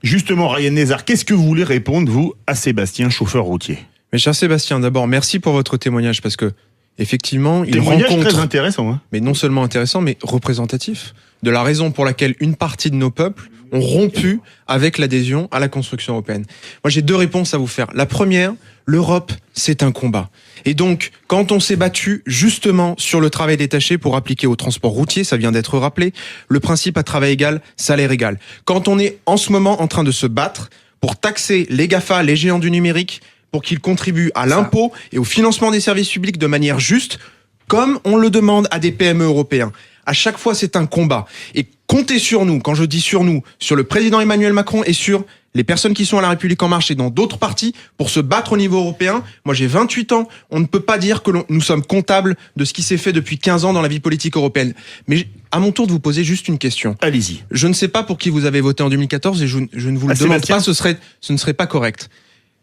Justement, Ryan Nézard, qu'est-ce que vous voulez répondre, vous, à Sébastien, chauffeur routier? Mais cher Sébastien, d'abord, merci pour votre témoignage, parce que, effectivement, il rencontre... très intéressant, hein. Mais non seulement intéressant, mais représentatif de la raison pour laquelle une partie de nos peuples ont rompu avec l'adhésion à la construction européenne. Moi, j'ai 2 réponses à vous faire. La première, l'Europe, c'est un combat. Et donc, quand on s'est battu justement sur le travail détaché pour appliquer au transport routier, ça vient d'être rappelé, le principe à travail égal, salaire égal. Quand on est en ce moment en train de se battre pour taxer les GAFA, les géants du numérique, pour qu'ils contribuent à l'impôt et au financement des services publics de manière juste, comme on le demande à des PME européens. À chaque fois, c'est un combat. Et comptez sur nous, quand je dis sur nous, sur le président Emmanuel Macron et sur les personnes qui sont à La République En Marche et dans d'autres partis pour se battre au niveau européen. Moi, j'ai 28 ans. On ne peut pas dire que nous sommes comptables de ce qui s'est fait depuis 15 ans dans la vie politique européenne. Mais à mon tour de vous poser juste une question. Allez-y. Je ne sais pas pour qui vous avez voté en 2014 et je ne vous le demande pas, ce ne serait pas correct.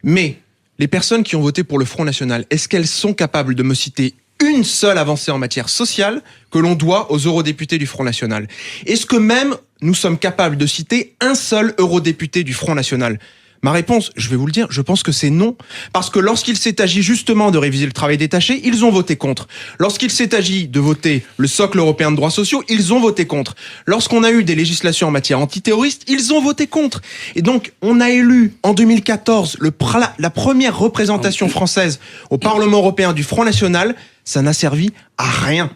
Mais les personnes qui ont voté pour le Front National, est-ce qu'elles sont capables de me citer une seule avancée en matière sociale que l'on doit aux eurodéputés du Front National? Est-ce que même nous sommes capables de citer un seul eurodéputé du Front National? Ma réponse, je vais vous le dire, je pense que c'est non. Parce que lorsqu'il s'est agi justement de réviser le travail détaché, ils ont voté contre. Lorsqu'il s'est agi de voter le socle européen de droits sociaux, ils ont voté contre. Lorsqu'on a eu des législations en matière antiterroriste, ils ont voté contre. Et donc, on a élu en 2014 la première représentation française au Parlement européen du Front National. Ça n'a servi à rien.